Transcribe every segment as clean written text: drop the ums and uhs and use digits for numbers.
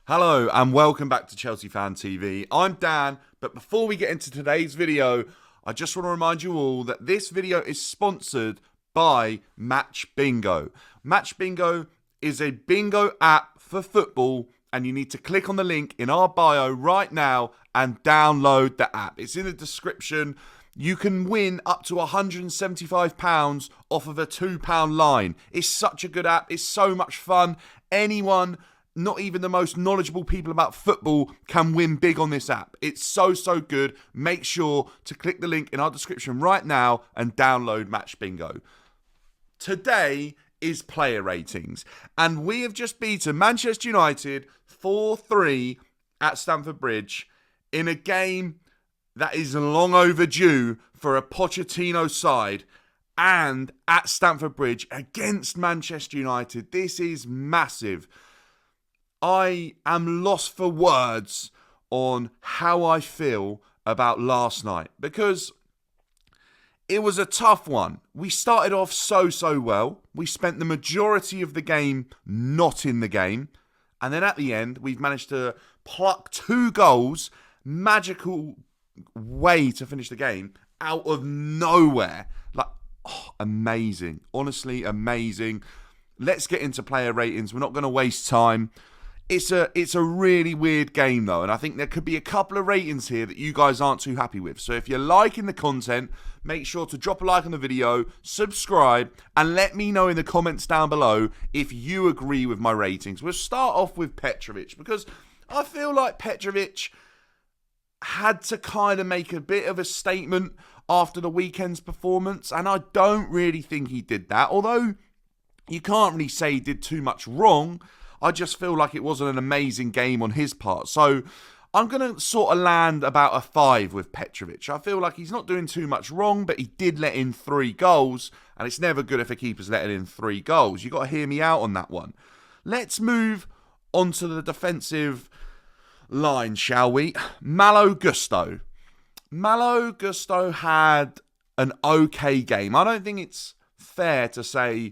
Hello and welcome back to Chelsea Fan TV. I'm Dan, but before we get into today's video, I just want to remind you all that this video is sponsored by Match Bingo. Match Bingo is a bingo app for football, and you need to click on the link in our bio right now and download the app. It's in the description. You can win up to £175 off of a £2 line. It's such a good app. It's so much fun. Anyone, not even the most knowledgeable people about football, can win big on this app. It's so good. Make sure to click the link in our description right now and download Match Bingo. Today is player ratings, and we have just beaten Manchester United 4-3 at Stamford Bridge in a game that is long overdue for a Pochettino side, and at Stamford Bridge against Manchester United. This is massive. I am lost for words on how I feel about last night, because it was a tough one. We started off so well. We spent the majority of the game not in the game. And then at the end, we've managed to pluck 2 goals, magical way to finish the game, out of nowhere. Amazing. Honestly, amazing. Let's get into player ratings. We're not going to waste time. It's a really weird game, though, and I think there could be a couple of ratings here that you guys aren't too happy with. So if you're liking the content, make sure to drop a like on the video, subscribe, and let me know in the comments down below if you agree with my ratings. We'll start off with Petrovic, because I feel like Petrovic had to kind of make a bit of a statement after the weekend's performance, and I don't really think he did that. Although you can't really say he did too much wrong, I just feel like it wasn't an amazing game on his part. So I'm going to sort of land about a 5 with Petrovic. I feel like he's not doing too much wrong, but he did let in 3 goals, and it's never good if a keeper's letting in 3 goals. You've got to hear me out on that one. Let's move on to the defensive line, shall we? Malo Gusto. Malo Gusto had an okay game. I don't think it's fair to say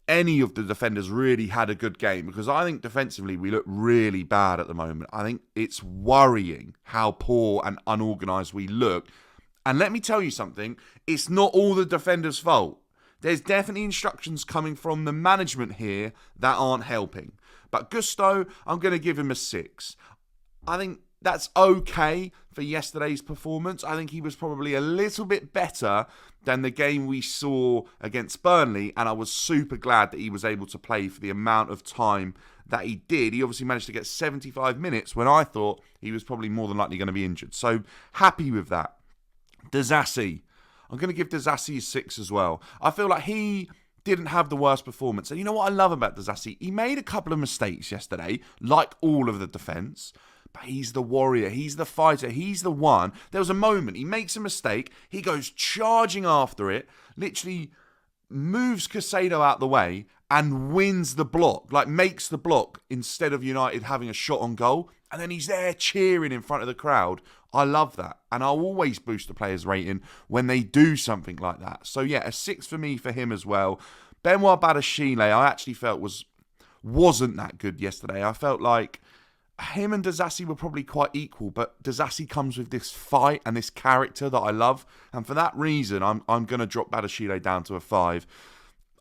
any of the defenders really had a good game, because I think defensively we look really bad at the moment. I think it's worrying how poor and unorganised we look. And let me tell you something, it's not all the defenders' fault. There's definitely instructions coming from the management here that aren't helping. But Gusto, I'm going to give him a 6. I think that's okay for yesterday's performance. I think he was probably a little bit better than the game we saw against Burnley, and I was super glad that he was able to play for the amount of time that he did. He obviously managed to get 75 minutes when I thought he was probably more than likely going to be injured. So happy with that. Disasi. I'm going to give Disasi a 6 as well. I feel like he didn't have the worst performance. And you know what I love about Disasi? He made a couple of mistakes yesterday, like all of the defence. But he's the warrior, he's the fighter, he's the one. There was a moment, he makes a mistake, he goes charging after it, literally moves Caicedo out the way and wins the block, like makes the block instead of United having a shot on goal. And then he's there cheering in front of the crowd. I love that. And I'll always boost the players' rating when they do something like that. So yeah, a 6 for me for him as well. Benoit Badiashile, I actually felt wasn't that good yesterday. I felt like him and Disasi were probably quite equal, but Disasi comes with this fight and this character that I love, and for that reason, I'm going to drop Badiashile down to a 5.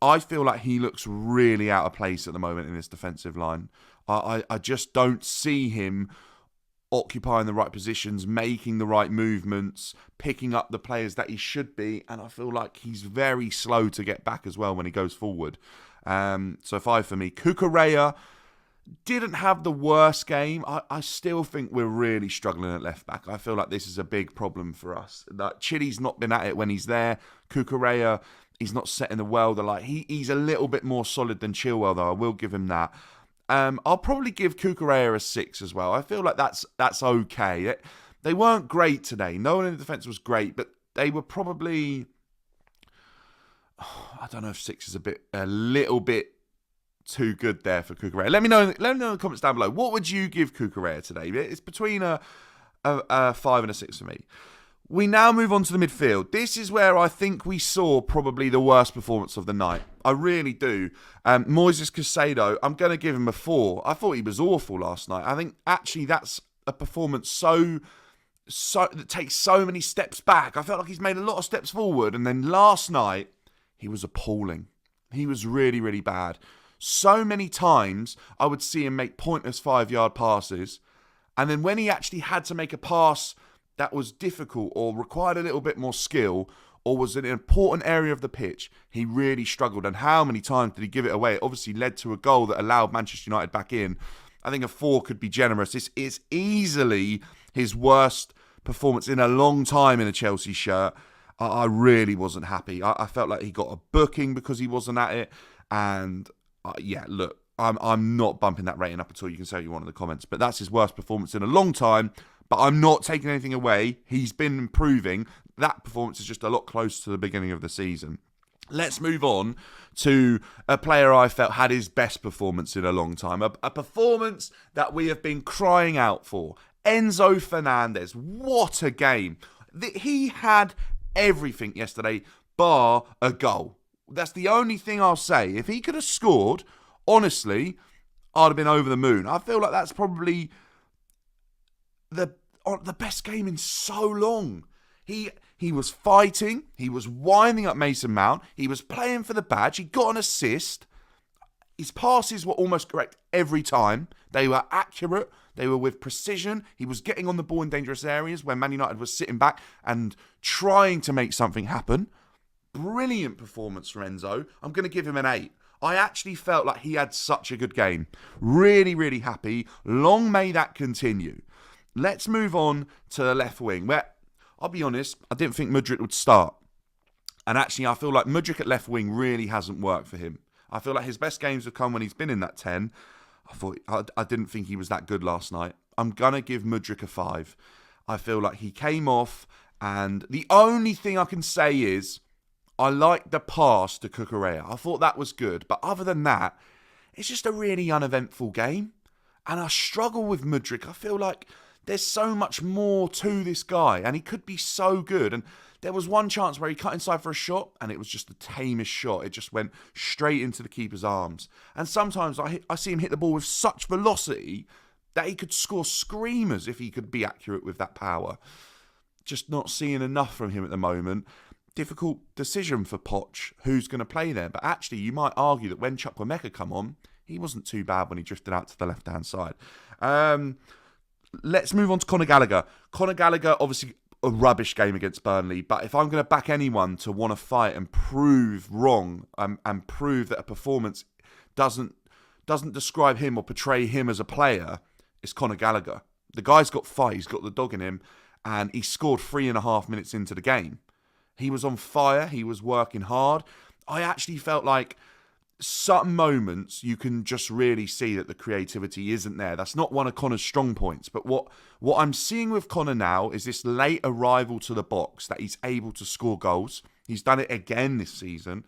I feel like he looks really out of place at the moment in this defensive line. I just don't see him occupying the right positions, making the right movements, picking up the players that he should be, and I feel like he's very slow to get back as well when he goes forward. So 5 for me. Cucurella didn't have the worst game. I still think we're really struggling at left back. I feel like this is a big problem for us. That Chili's not been at it when he's there. Cucurella, he's not setting the world alight. He's a little bit more solid than Chilwell, though. I will give him that. I'll probably give Cucurella a 6 as well. I feel like that's okay. They weren't great today. No one in the defence was great, but they were probably, I don't know if 6 is a little bit too good there for Cucurella. Let me know in the comments down below. What would you give Cucurella today? It's between a 5 and a 6 for me. We now move on to the midfield. This is where I think we saw probably the worst performance of the night. I really do. Moises Caicedo, I'm going to give him a 4. I thought he was awful last night. I think actually that's a performance that takes so many steps back. I felt like he's made a lot of steps forward, and then last night he was appalling. He was really, really bad. So many times I would see him make pointless 5-yard passes, and then when he actually had to make a pass that was difficult or required a little bit more skill or was an important area of the pitch, he really struggled. And how many times did he give it away? It obviously led to a goal that allowed Manchester United back in. I think a 4 could be generous. This is easily his worst performance in a long time in a Chelsea shirt. I really wasn't happy. I felt like he got a booking because he wasn't at it. And look, I'm not bumping that rating up at all. You can say what you want in the comments. But that's his worst performance in a long time. But I'm not taking anything away. He's been improving. That performance is just a lot closer to the beginning of the season. Let's move on to a player I felt had his best performance in a long time. A performance that we have been crying out for. Enzo Fernandez. What a game. He had everything yesterday bar a goal. That's the only thing I'll say. If he could have scored, honestly, I'd have been over the moon. I feel like that's probably the best game in so long. He was fighting. He was winding up Mason Mount. He was playing for the badge. He got an assist. His passes were almost correct every time. They were accurate. They were with precision. He was getting on the ball in dangerous areas when Man United was sitting back and trying to make something happen. Brilliant performance from Enzo. I'm going to give him an 8. I actually felt like he had such a good game. Really, really happy. Long may that continue. Let's move on to the left wing, where, I'll be honest, I didn't think Mudryk would start. And actually, I feel like Mudryk at left wing really hasn't worked for him. I feel like his best games have come when he's been in that 10. I didn't think he was that good last night. I'm going to give Mudryk a 5. I feel like he came off, and the only thing I can say is I liked the pass to Cucurella. I thought that was good. But other than that, it's just a really uneventful game. And I struggle with Mudryk. I feel like there's so much more to this guy, and he could be so good. And there was one chance where he cut inside for a shot, and it was just the tamest shot. It just went straight into the keeper's arms. And sometimes I see him hit the ball with such velocity that he could score screamers if he could be accurate with that power. Just not seeing enough from him at the moment. Difficult decision for Poch, who's going to play there. But actually, you might argue that when Chukwuemeka come on, he wasn't too bad when he drifted out to the left-hand side. Let's move on to Conor Gallagher. Conor Gallagher, obviously a rubbish game against Burnley, but if I'm going to back anyone to want to fight and prove wrong and prove that a performance doesn't describe him or portray him as a player, it's Conor Gallagher. The guy's got fight, he's got the dog in him, and he scored 3.5 minutes into the game. He was on fire, he was working hard. I actually felt like some moments you can just really see that the creativity isn't there. That's not one of Conor's strong points. But what I'm seeing with Conor now is this late arrival to the box, that he's able to score goals. He's done it again this season.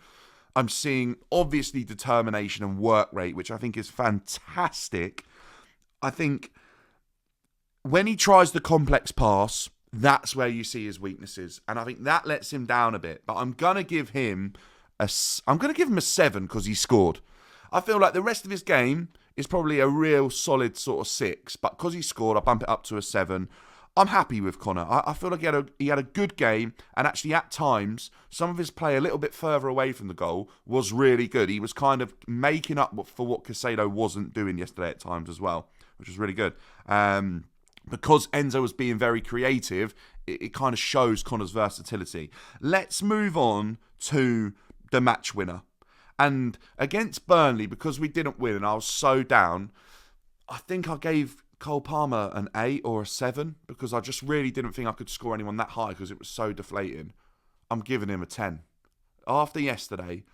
I'm seeing obviously determination and work rate, which I think is fantastic. I think when he tries the complex pass, that's where you see his weaknesses. And I think that lets him down a bit. But I'm going to give him a 7 because he scored. I feel like the rest of his game is probably a real solid sort of 6, but because he scored, I bump it up to a 7. I'm happy with Conor. I feel like he had a good game, and actually at times, some of his play a little bit further away from the goal was really good. He was kind of making up for what Caicedo wasn't doing yesterday at times as well, which was really good. Because Enzo was being very creative, it kind of shows Conor's versatility. Let's move on to the match winner. And against Burnley, because we didn't win and I was so down, I think I gave Cole Palmer an 8 or a 7 because I just really didn't think I could score anyone that high because it was so deflating. I'm giving him a 10. After yesterday,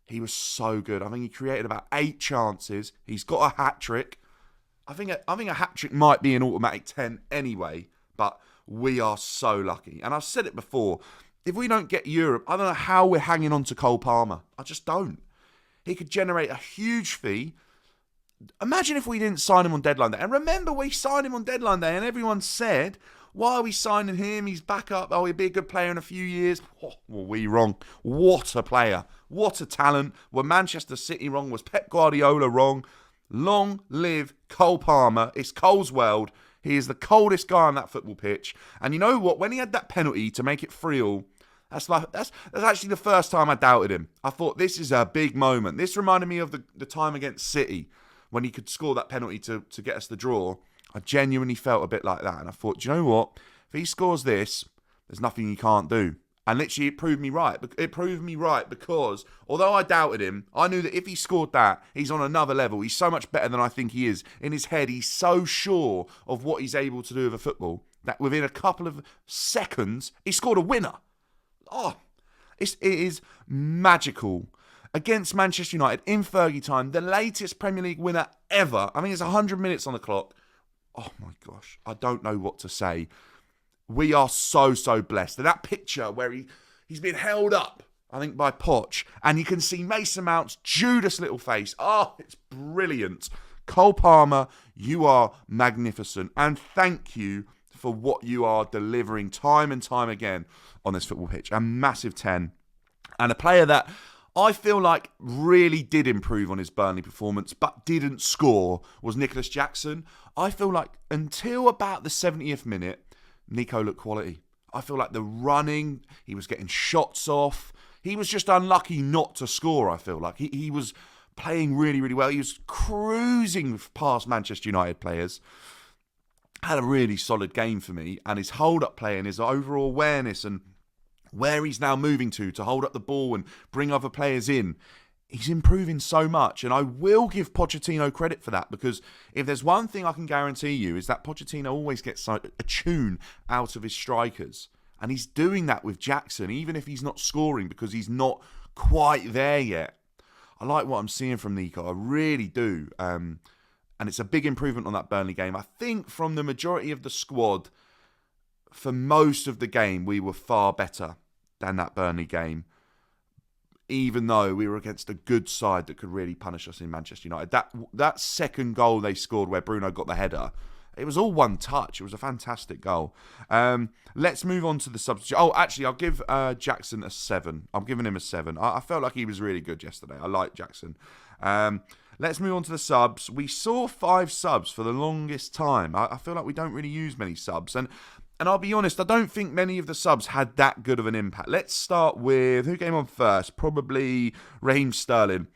he was so good. I think he created about 8 chances. He's got a hat-trick. I think a hat-trick might be an automatic 10 anyway, but we are so lucky. And I've said it before, if we don't get Europe, I don't know how we're hanging on to Cole Palmer. I just don't. He could generate a huge fee. Imagine if we didn't sign him on deadline day. And remember, we signed him on deadline day and everyone said, Why are we signing him? He's back up. Oh, he'll be a good player in a few years. Oh, were we wrong? What a player. What a talent. Were Manchester City wrong? Was Pep Guardiola wrong? Long live Cole Palmer. It's Cole's world. He is the coldest guy on that football pitch. And you know what? When he had that penalty to make it 3-3, that's actually the first time I doubted him. I thought, this is a big moment. This reminded me of the time against City when he could score that penalty to get us the draw. I genuinely felt a bit like that. And I thought, do you know what? If he scores this, there's nothing he can't do. And literally, it proved me right. It proved me right because, although I doubted him, I knew that if he scored that, he's on another level. He's so much better than I think he is. In his head, he's so sure of what he's able to do with a football that within a couple of seconds, he scored a winner. Oh, it is magical. Against Manchester United in Fergie time, the latest Premier League winner ever. I mean, it's 100 minutes on the clock. Oh my gosh, I don't know what to say. We are so blessed. And that picture where he's been held up, I think, by Poch, and you can see Mason Mount's Judas little face. Oh, it's brilliant. Cole Palmer, you are magnificent. And thank you for what you are delivering time and time again on this football pitch. A massive 10. And a player that I feel like really did improve on his Burnley performance, but didn't score, was Nicholas Jackson. I feel like until about the 70th minute, Nico looked quality. I feel like the running, he was getting shots off. He was just unlucky not to score, I feel like. He was playing really well. He was cruising past Manchester United players. Had a really solid game for me. And his hold-up play and his overall awareness and where he's now moving to hold up the ball and bring other players in, he's improving so much. And I will give Pochettino credit for that, because if there's one thing I can guarantee you is that Pochettino always gets a tune out of his strikers. And he's doing that with Jackson, even if he's not scoring, because he's not quite there yet. I like what I'm seeing from Nico. I really do. And it's a big improvement on that Burnley game. I think from the majority of the squad, for most of the game, we were far better than that Burnley game, even though we were against a good side that could really punish us in Manchester United. That second goal they scored where Bruno got the header, it was all one touch. It was a fantastic goal. Let's move on to the substitute. Oh, actually, I'll give Jackson a 7. I'm giving him a 7. I felt like he was really good yesterday. I like Jackson. Let's move on to the subs. We saw 5 subs for the longest time. I feel like we don't really use many subs. And I'll be honest, I don't think many of the subs had that good of an impact. Let's start with, who came on first? Probably Raheem Sterling.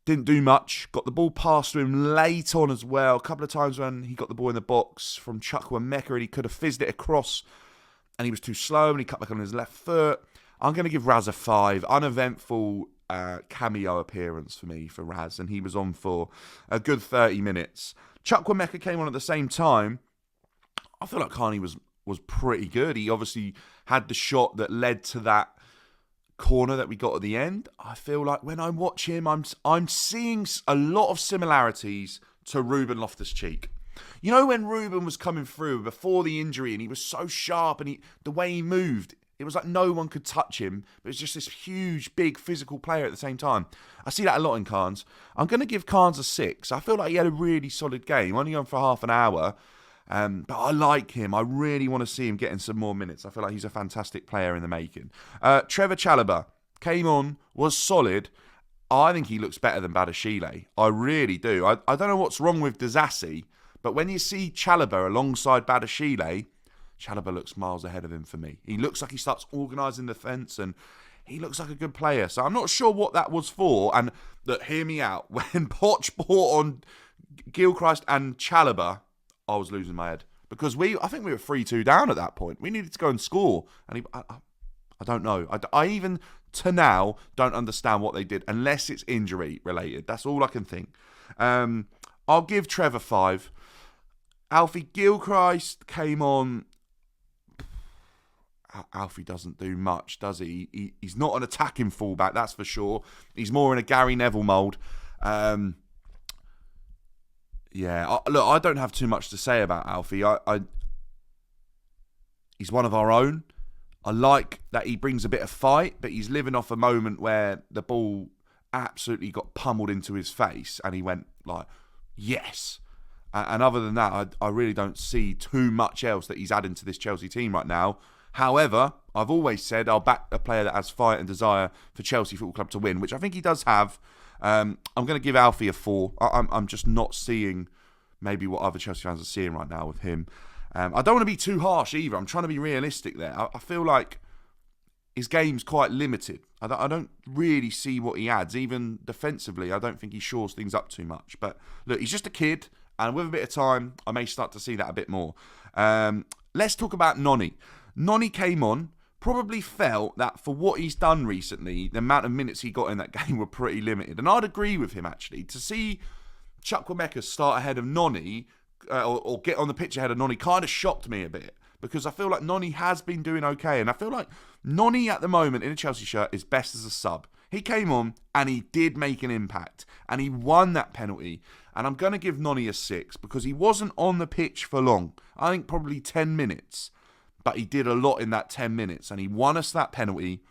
Didn't do much. Got the ball passed to him late on as well. A couple of times when he got the ball in the box from Chukwuemeka and he could have fizzed it across and he was too slow and he cut back on his left foot. I'm going to give Raz a 5. Uneventful cameo appearance for me for Raz, and he was on for a good 30 minutes. Chukwuemeka came on at the same time. I feel like Carney was pretty good. He obviously had the shot that led to that corner that we got at the end. I feel like when I watch him, I'm seeing a lot of similarities to Ruben Loftus-Cheek. You know, when Ruben was coming through before the injury and he was so sharp and the way he moved, it was like no one could touch him. It was just this huge, big physical player at the same time. I see that a lot in Carnes. I'm going to give Carnes a 6. I feel like he had a really solid game, only on for half an hour. But I like him. I really want to see him getting some more minutes. I feel like he's a fantastic player in the making. Trevor Chalobah came on, was solid. I think he looks better than Badashile. I really do. I don't know what's wrong with Disasi, but when you see Chalobah alongside Badashile, Chalobah looks miles ahead of him for me. He looks like he starts organising the defence and he looks like a good player. So I'm not sure what that was for. And look, hear me out. When Poch bought on Gilchrist and Chalobah, I was losing my head because I think we were 3-2 down at that point. We needed to go and score, and I don't know. I even to now don't understand what they did unless it's injury related. That's all I can think. I'll give Trevor 5. Alfie Gilchrist came on. Alfie doesn't do much, does he? He's not an attacking fullback, that's for sure. He's more in a Gary Neville mould. Yeah, look, I don't have too much to say about Alfie. He's one of our own. I like that he brings a bit of fight, but he's living off a moment where the ball absolutely got pummeled into his face and he went like, yes. And other than that, I really don't see too much else that he's adding to this Chelsea team right now. However, I've always said I'll back a player that has fight and desire for Chelsea Football Club to win, which I think he does have. I'm going to give Alfie a 4. I'm just not seeing maybe what other Chelsea fans are seeing right now with him. I don't want to be too harsh either. I'm trying to be realistic there. I feel like his game's quite limited. I don't really see what he adds. Even defensively, I don't think he shores things up too much. But look, he's just a kid, and with a bit of time, I may start to see that a bit more. Let's talk about Noni. Noni came on, probably felt that for what he's done recently, the amount of minutes he got in that game were pretty limited. And I'd agree with him, actually. To see Chukwuemeka start ahead of Noni, or get on the pitch ahead of Noni, kind of shocked me a bit. Because I feel like Noni has been doing okay. And I feel like Noni at the moment in a Chelsea shirt is best as a sub. He came on and he did make an impact. And he won that penalty. And I'm going to give Noni a 6 because he wasn't on the pitch for long. I think probably 10 minutes. But he did a lot in that 10 minutes. And he won us that penalty.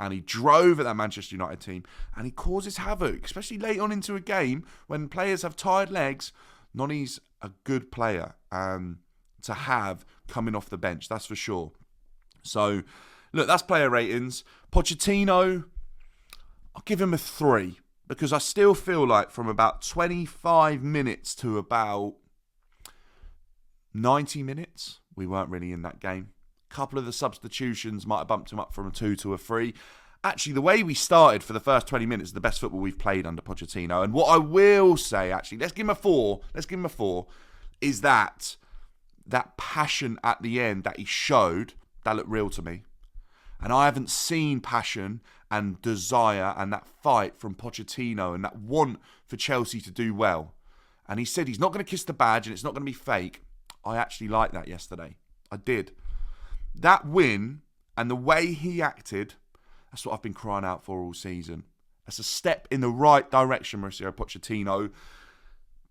And he drove at that Manchester United team. And he causes havoc, especially late on into a game when players have tired legs. Noni's a good player to have coming off the bench, that's for sure. So, look, that's player ratings. Pochettino, I'll give him a 3 because I still feel like from about 25 minutes to about 90 minutes, we weren't really in that game. A couple of the substitutions might have bumped him up from a 2 to a 3. Actually, the way we started for the first 20 minutes is the best football we've played under Pochettino. And what I will say, actually, let's give him a 4, is that passion at the end that he showed, that looked real to me. And I haven't seen passion and desire and that fight from Pochettino and that want for Chelsea to do well. And he said he's not going to kiss the badge and it's not going to be fake. I actually liked that yesterday. I did. That win and the way he acted, that's what I've been crying out for all season. That's a step in the right direction, Mauricio Pochettino.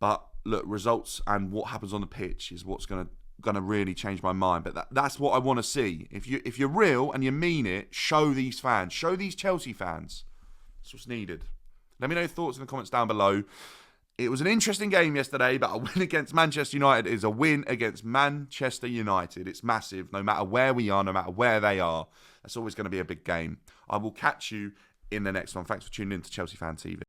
But look, results and what happens on the pitch is what's going to really change my mind. But that's what I want to see. If you're real and you mean it, show these fans, show these Chelsea fans. That's what's needed. Let me know your thoughts in the comments down below. It was an interesting game yesterday, but a win against Manchester United is a win against Manchester United. It's massive, no matter where we are, no matter where they are. That's always going to be a big game. I will catch you in the next one. Thanks for tuning in to Chelsea Fan TV.